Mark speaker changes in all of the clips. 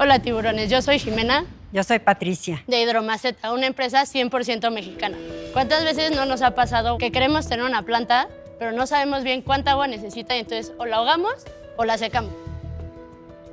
Speaker 1: Hola tiburones, yo soy Jimena.
Speaker 2: Yo soy Patricia.
Speaker 1: De Hidromaceta, una empresa 100% mexicana. ¿Cuántas veces no nos ha pasado que queremos tener una planta, pero no sabemos bien cuánta agua necesita y entonces o la ahogamos o la secamos?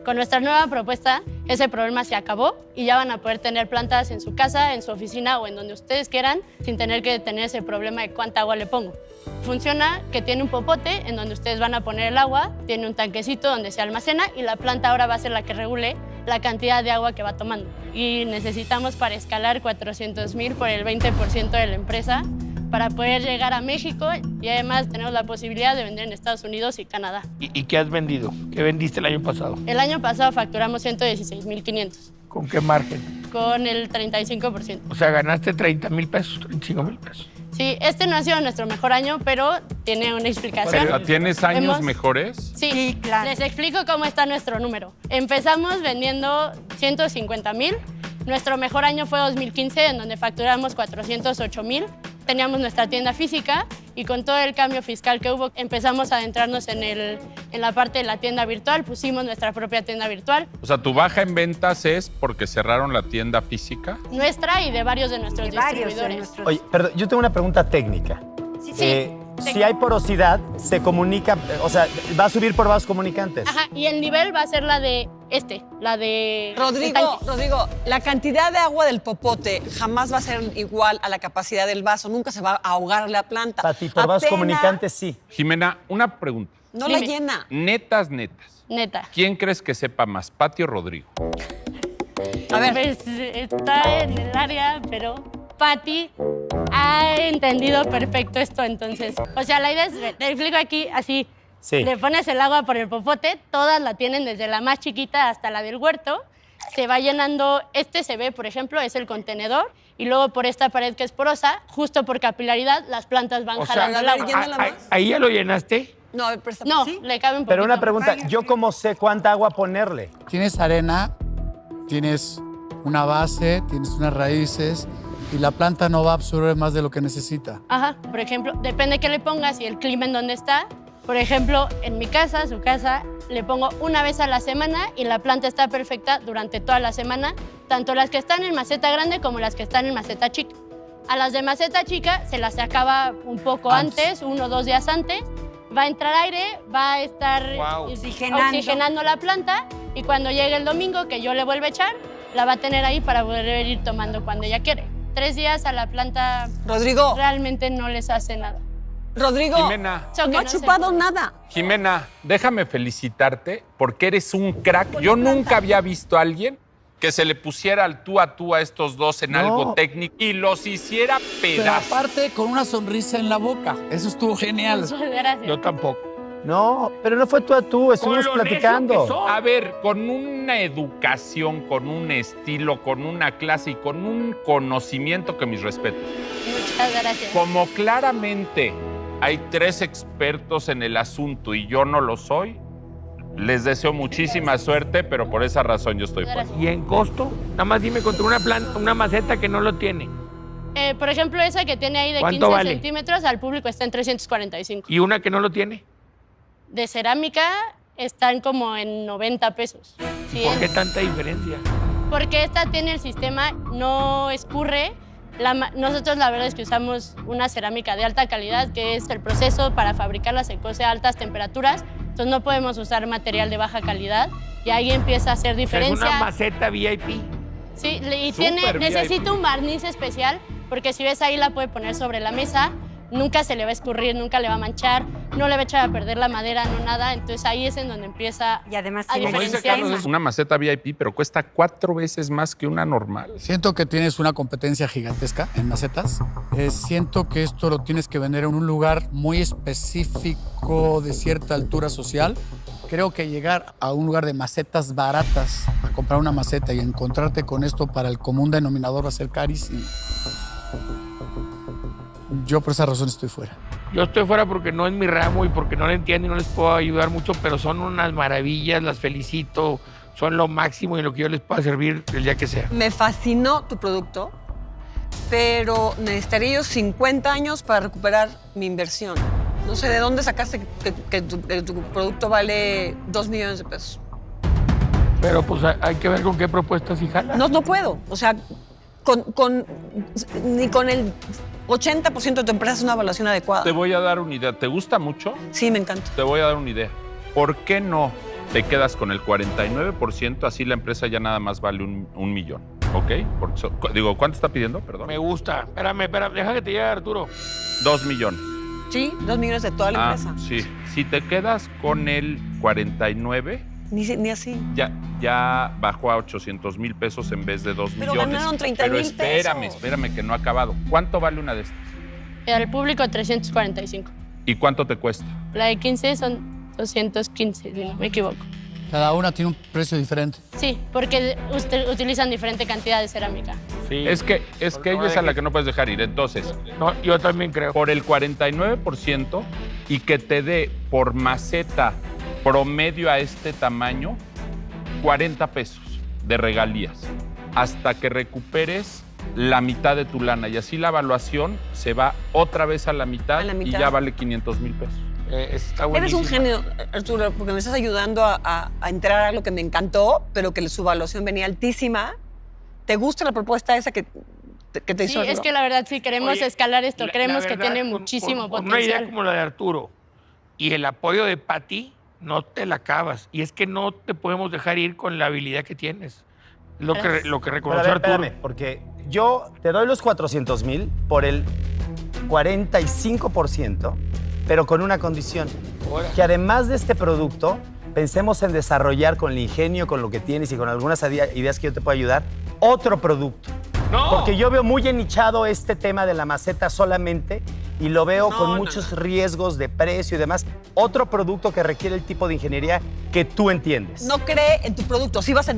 Speaker 1: Con nuestra nueva propuesta, ese problema se acabó y ya van a poder tener plantas en su casa, en su oficina o en donde ustedes quieran sin tener que tener ese problema de cuánta agua le pongo. Funciona que tiene un popote en donde ustedes van a poner el agua, tiene un tanquecito donde se almacena y la planta ahora va a ser la que regule la cantidad de agua que va tomando. Y necesitamos para escalar 400,000 por el 20% de la empresa para poder llegar a México y además tenemos la posibilidad de vender en Estados Unidos y Canadá.
Speaker 3: ¿Y qué has vendido? ¿Qué vendiste el año pasado?
Speaker 1: El año pasado facturamos 116,500.
Speaker 3: ¿Con qué margen?
Speaker 1: Con el 35%.
Speaker 3: O sea, ganaste 30,000 pesos, 35,000 pesos.
Speaker 1: Sí, este no ha sido nuestro mejor año, pero tiene una explicación.
Speaker 4: ¿Pero tienes años mejores?
Speaker 1: Sí, claro. Les explico cómo está nuestro número. Empezamos vendiendo 150,000. Nuestro mejor año fue 2015, en donde facturamos 408,000. Teníamos nuestra tienda física y con todo el cambio fiscal que hubo, empezamos a adentrarnos en la parte de la tienda virtual, pusimos nuestra propia tienda virtual.
Speaker 4: O sea, tu baja en ventas es porque cerraron la tienda física.
Speaker 1: Nuestra y de varios de nuestros distribuidores.
Speaker 5: Oye, perdón, yo tengo una pregunta técnica.
Speaker 1: Sí.
Speaker 5: Si hay porosidad, se comunica, o sea, va a subir por vasos comunicantes.
Speaker 1: Ajá, y el nivel va a ser la de la de...
Speaker 6: Rodrigo, la cantidad de agua del popote jamás va a ser igual a la capacidad del vaso, nunca se va a ahogar la planta.
Speaker 5: Pati, por vasos comunicantes sí.
Speaker 4: Jimena, una pregunta.
Speaker 6: No la llena.
Speaker 4: Netas.
Speaker 1: Neta.
Speaker 4: ¿Quién crees que sepa más, Pati o Rodrigo?
Speaker 1: A ver. Pues está en el área, pero Pati ha entendido perfecto esto, entonces. O sea, la idea es, te explico aquí así.
Speaker 5: Sí.
Speaker 1: Le pones el agua por el popote, todas la tienen desde la más chiquita hasta la del huerto. Se va llenando, se ve, por ejemplo, es el contenedor. Y luego por esta pared que es porosa, justo por capilaridad, las plantas van jalando el agua.
Speaker 3: ¿Ahí ya lo llenaste?
Speaker 6: No, pero
Speaker 1: no, ¿sí? Le cabe un poquito.
Speaker 5: Pero una pregunta, ¿yo cómo sé cuánta agua ponerle?
Speaker 7: Tienes arena, tienes una base, tienes unas raíces y la planta no va a absorber más de lo que necesita.
Speaker 1: Ajá, por ejemplo, depende qué le pongas y el clima en donde está. Por ejemplo, en mi casa, su casa, le pongo una vez a la semana y la planta está perfecta durante toda la semana, tanto las que están en maceta grande como las que están en maceta chica. A las de maceta chica se las acaba un poco antes, 1 o 2 días antes. Va a entrar aire, va a estar oxigenando la planta y cuando llegue el domingo, que yo le vuelva a echar, la va a tener ahí para poder ir tomando cuando ella quiere. 3 días a la planta realmente no les hace nada.
Speaker 6: Rodrigo,
Speaker 4: Jimena,
Speaker 6: no ha chupado nada.
Speaker 4: Jimena, déjame felicitarte porque eres un crack. Yo nunca había visto a alguien que se le pusiera al tú a estos dos en algo técnico y los hiciera
Speaker 7: Pero
Speaker 4: pedazos.
Speaker 7: aparte con una sonrisa en la boca. Eso estuvo genial.
Speaker 1: Gracias.
Speaker 3: Yo tampoco.
Speaker 5: No, pero no fue tú a tú, estuvimos platicando.
Speaker 4: A ver, con una educación, con un estilo, con una clase y con un conocimiento que mis respetos.
Speaker 1: Muchas gracias.
Speaker 4: Como claramente hay 3 expertos en el asunto y yo no lo soy, les deseo muchísima suerte, pero por esa razón yo estoy fuera.
Speaker 3: ¿Y en costo? Nada más dime contra una maceta que no lo tiene.
Speaker 1: Por ejemplo, esa que tiene ahí de 15 centímetros, al público está en 345.
Speaker 3: ¿Y una que no lo tiene?
Speaker 1: De cerámica están como en 90 pesos.
Speaker 3: ¿Por qué tanta diferencia?
Speaker 1: Porque esta tiene el sistema, no escurre. Nosotros la verdad es que usamos una cerámica de alta calidad, que es el proceso para fabricarla se cose a altas temperaturas. Entonces no podemos usar material de baja calidad y ahí empieza a hacer diferencia.
Speaker 3: Es una maceta VIP.
Speaker 1: Sí, y necesita un barniz especial porque si ves ahí la puede poner sobre la mesa, nunca se le va a escurrir, nunca le va a manchar, no le va a echar a perder la madera, no nada. Entonces ahí es en donde empieza
Speaker 2: y además
Speaker 1: a
Speaker 4: Como dice
Speaker 1: diferenciar.
Speaker 4: Carlos, es una maceta VIP, pero cuesta 4 veces más que una normal.
Speaker 7: Siento que tienes una competencia gigantesca en macetas. Siento que esto lo tienes que vender en un lugar muy específico de cierta altura social. Creo que llegar a un lugar de macetas baratas, a comprar una maceta y encontrarte con esto para el común denominador va a ser carísimo. Yo por esa razón estoy fuera.
Speaker 3: Yo estoy fuera porque no es mi ramo y porque no le entiendo y no les puedo ayudar mucho, pero son unas maravillas, las felicito, son lo máximo y lo que yo les pueda servir el día que sea.
Speaker 6: Me fascinó tu producto, pero necesitaría yo 50 años para recuperar mi inversión. No sé de dónde sacaste que tu producto vale 2 millones de pesos.
Speaker 3: Pero pues hay que ver con qué propuestas y jala.
Speaker 6: No puedo. O sea, ni con el 80% de tu empresa es una evaluación adecuada.
Speaker 4: Te voy a dar una idea. ¿Te gusta mucho?
Speaker 6: Sí, me encanta.
Speaker 4: Te voy a dar una idea. ¿Por qué no te quedas con el 49%? Así la empresa ya nada más vale un millón, ¿ok? Digo, ¿cuánto está pidiendo? Perdón.
Speaker 3: Me gusta. Espérame, deja que te llegue Arturo.
Speaker 4: 2 millones.
Speaker 6: Sí, 2 millones de toda la empresa.
Speaker 4: Sí. Si te quedas con el 49,
Speaker 6: Ni así.
Speaker 4: ya bajó a 800,000 pesos en vez de 2
Speaker 6: Pero
Speaker 4: millones.
Speaker 6: ganaron 30,000
Speaker 4: Pero
Speaker 6: pesos.
Speaker 4: espérame, que no ha acabado. ¿Cuánto vale una de estas?
Speaker 1: Al público 345.
Speaker 4: ¿Y cuánto te cuesta?
Speaker 1: La de 15 son 215, si no me equivoco.
Speaker 7: Cada una tiene un precio diferente.
Speaker 1: Sí, porque utilizan diferente cantidad de cerámica.
Speaker 3: Sí.
Speaker 4: Es que
Speaker 3: Porque
Speaker 4: ella
Speaker 3: no
Speaker 4: es a la
Speaker 3: dejes-
Speaker 4: que no puedes dejar ir. Entonces,
Speaker 3: No, yo también creo.
Speaker 4: por el 49% y que te dé por maceta promedio a este tamaño 40 pesos de regalías hasta que recuperes la mitad de tu lana. Y así la evaluación se va otra vez a la mitad,
Speaker 6: A la
Speaker 4: y
Speaker 6: mitad.
Speaker 4: ya vale 500,000 pesos.
Speaker 3: Está
Speaker 6: Eres
Speaker 3: buenísimo.
Speaker 6: un genio, Arturo, porque me estás ayudando a entrar a algo que me encantó, pero que su evaluación venía altísima. ¿Te gusta la propuesta esa que te
Speaker 1: Sí,
Speaker 6: hizo
Speaker 1: es
Speaker 6: Arturo?
Speaker 1: que la verdad sí queremos
Speaker 3: Oye,
Speaker 1: escalar esto,
Speaker 3: la
Speaker 1: creemos que
Speaker 3: verdad,
Speaker 1: tiene
Speaker 3: con-
Speaker 1: muchísimo
Speaker 3: con una idea
Speaker 1: potencial.
Speaker 3: como la de Arturo y el apoyo de Pati, no te la acabas. Y es que no te podemos dejar ir con la habilidad que tienes. Lo que
Speaker 1: Gracias.
Speaker 5: Pero a
Speaker 3: reconoció
Speaker 5: ver,
Speaker 3: Arturo.
Speaker 5: espérame, porque yo te doy los 400,000 por el 45%, pero con una condición.
Speaker 3: Ahora.
Speaker 5: Que además de este producto, pensemos en desarrollar con el ingenio, con lo que tienes y con algunas ideas que yo te puedo ayudar, otro producto.
Speaker 3: No.
Speaker 5: Porque yo veo muy enichado este tema de la maceta solamente y lo veo
Speaker 6: No,
Speaker 5: con
Speaker 6: no,
Speaker 5: muchos riesgos de precio y demás. Otro producto que requiere el tipo de ingeniería que tú entiendes.
Speaker 6: No cree en tu producto. Sí le vas a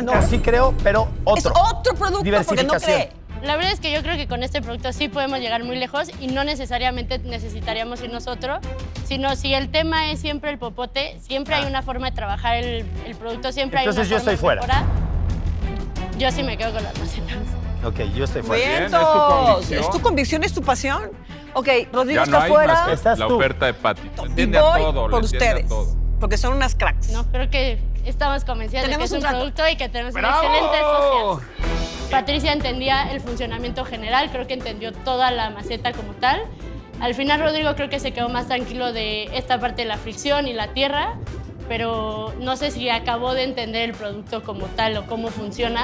Speaker 5: No,
Speaker 6: entrar.
Speaker 5: sí creo, pero otro.
Speaker 6: Es otro producto porque no
Speaker 5: Diversificación.
Speaker 6: cree.
Speaker 1: La verdad es que yo creo que con este producto sí podemos llegar muy lejos y no necesariamente necesitaríamos ir nosotros, sino si el tema es siempre el popote, siempre hay una forma de trabajar el producto, siempre
Speaker 5: Entonces
Speaker 1: hay
Speaker 5: yo
Speaker 1: una forma
Speaker 5: estoy fuera.
Speaker 1: de mejorar. Yo sí me quedo con las macetas.
Speaker 5: Ok, yo estoy fuera.
Speaker 4: Bien,
Speaker 6: Vientos.
Speaker 4: es tu convicción.
Speaker 6: Es tu convicción, es tu pasión. Ok, Rodrigo
Speaker 4: Ya no
Speaker 6: está
Speaker 4: hay
Speaker 6: fuera.
Speaker 4: más que
Speaker 5: Estás
Speaker 4: la
Speaker 5: tú.
Speaker 4: oferta de Pati. Le
Speaker 6: Y
Speaker 4: entiende a
Speaker 6: voy
Speaker 4: todo,
Speaker 6: por
Speaker 4: le entiende a
Speaker 6: ustedes.
Speaker 4: todo.
Speaker 6: Porque son unas cracks.
Speaker 1: No, creo que estamos convencidas de que
Speaker 6: Tenemos
Speaker 1: es
Speaker 6: un
Speaker 1: un
Speaker 6: trato.
Speaker 1: producto y que tenemos
Speaker 3: ¡Bravo!
Speaker 1: una excelente social. Patricia entendía el funcionamiento general, creo que entendió toda la maceta como tal. Al final Rodrigo creo que se quedó más tranquilo de esta parte de la fricción y la tierra, pero no sé si acabó de entender el producto como tal o cómo funciona.